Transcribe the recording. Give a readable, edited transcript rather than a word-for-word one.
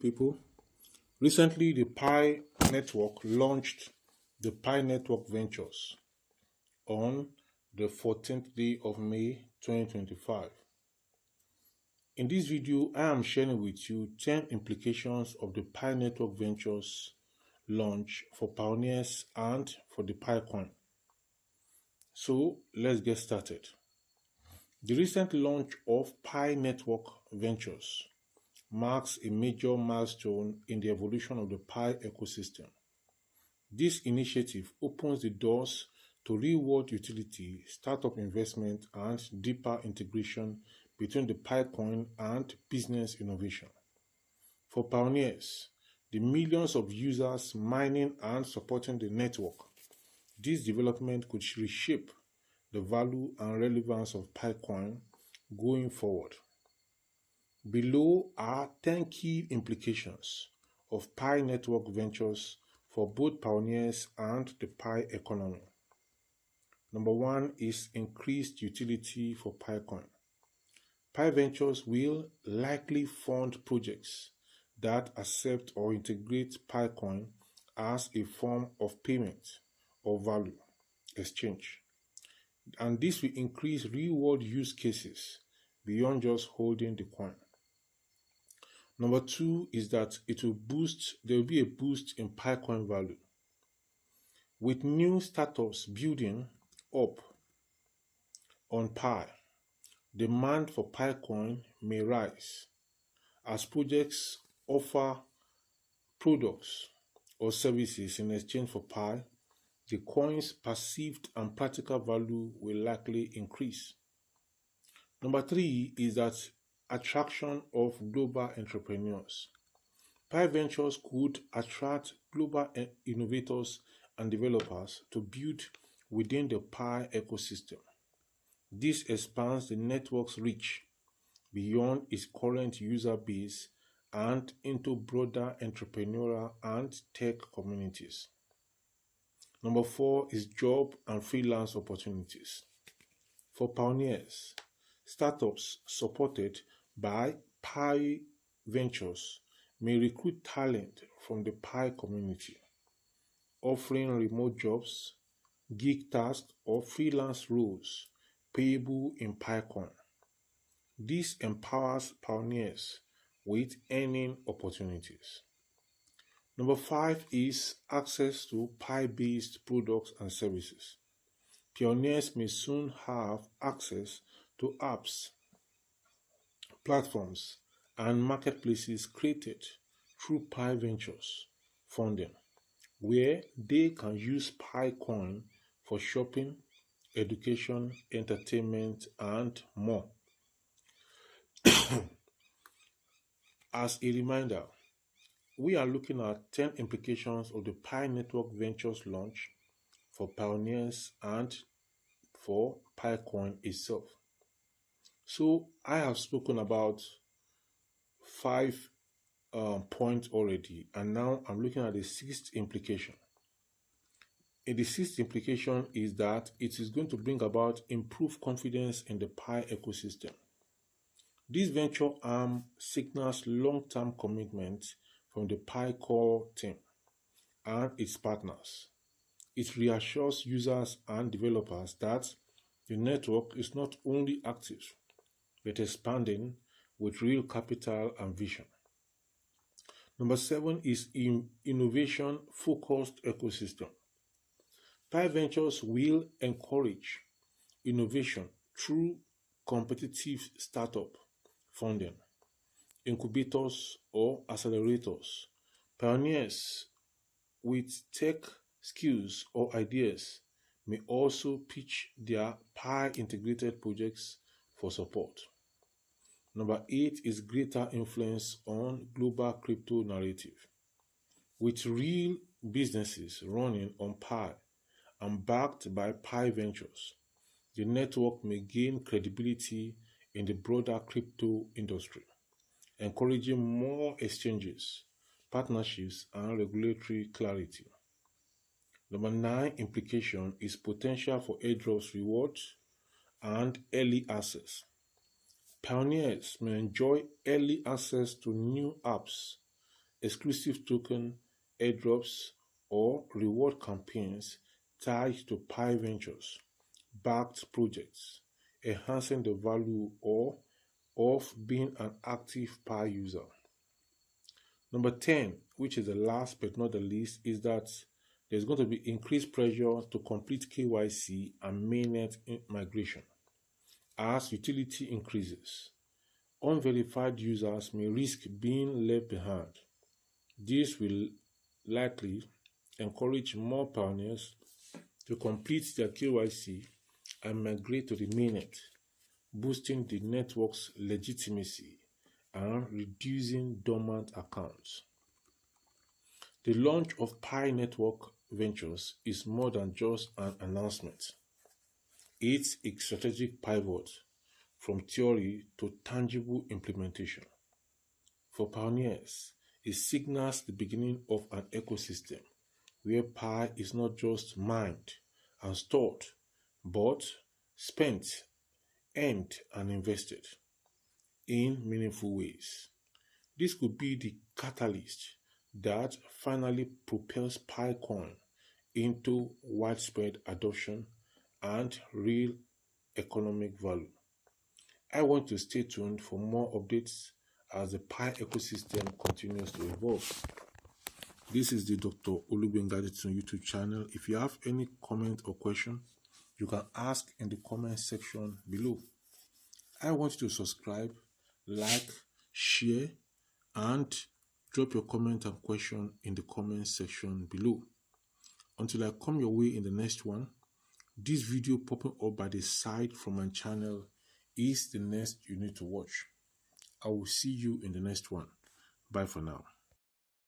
people. Recently, the Pi Network launched the Pi Network Ventures on the 14th day of May 2025. In this video, I am sharing with you 10 implications of the Pi Network Ventures launch for pioneers and for the Pi coin. So let's get started. The recent launch of Pi Network Ventures marks a major milestone in the evolution of the Pi ecosystem. This initiative opens the doors to real-world utility, startup investment, and deeper integration between the Pi coin and business innovation. For pioneers, the millions of users mining and supporting the network, this development could reshape the value and relevance of Pi coin going forward. Below are 10 key implications of Pi Network Ventures for both pioneers and the Pi economy. Number 1 is increased utility for Pi coin. Pi Ventures will likely fund projects that accept or integrate Pi coin as a form of payment or value exchange. And this will increase real-world use cases beyond just holding the coin. Number 2 is that there will be a boost in Pi coin value. With new startups building up on Pi, demand for Pi coin may rise as projects offer products or services in exchange for Pi. The coin's perceived and practical value will likely increase. Number 3 is that attraction of global entrepreneurs. Pi Ventures could attract global innovators and developers to build within the Pi ecosystem. This expands the network's reach beyond its current user base and into broader entrepreneurial and tech communities. Number 4 is job and freelance opportunities. For pioneers, startups supported by Pi Ventures may recruit talent from the Pi community, offering remote jobs, gig tasks, or freelance roles payable in Pi coin. This empowers pioneers with earning opportunities. Number 5 is access to Pi-based products and services. Pioneers may soon have access to apps, platforms, and marketplaces created through Pi Ventures funding, where they can use Pi coin for shopping, education, entertainment, and more. As a reminder, we are looking at 10 implications of the Pi Network Ventures launch for pioneers and for Pi coin itself. So I have spoken about 5 points already, and now I'm looking at the 6th implication. And the 6th implication is that it is going to bring about improved confidence in the Pi ecosystem. This venture arm signals long-term commitment from the Pi core team and its partners. It reassures users and developers that the network is not only active, but expanding with real capital and vision. Number 7 is innovation-focused ecosystem. Pi Ventures will encourage innovation through competitive startup funding, incubators or accelerators. Pioneers with tech skills or ideas may also pitch their Pi integrated projects for support. Number 8 is greater influence on global crypto narrative. With real businesses running on Pi and backed by Pi Ventures, the network may gain credibility in the broader crypto industry, encouraging more exchanges, partnerships, and regulatory clarity. Number 9 implication is potential for airdrops rewards and early access. Pioneers may enjoy early access to new apps, exclusive token, airdrops, or reward campaigns tied to Pi Ventures backed projects, enhancing the value of being an active Pi user. Number 10, which is the last but not the least, is that there's going to be increased pressure to complete KYC and Mainnet migration. As utility increases, unverified users may risk being left behind. This will likely encourage more pioneers to complete their KYC and migrate to the mainnet, boosting the network's legitimacy and reducing dormant accounts. The launch of Pi Network Ventures is more than just an announcement. It's a strategic pivot from theory to tangible implementation. For pioneers, it signals the beginning of an ecosystem where Pi is not just mined and stored, but spent, earned, and invested in meaningful ways. This could be the catalyst that finally propels PiCoin into widespread adoption and real economic value. I want to stay tuned for more updates as the Pi ecosystem continues to evolve. This is the Dr. Olubengaditun YouTube channel. If you have any comment or question, you can ask in the comment section below. I want you to subscribe, like, share, and drop your comment and question in the comment section below. Until I come your way in the next one, this video popping up by the side from my channel is the next you need to watch. I will see you in the next one. Bye for now.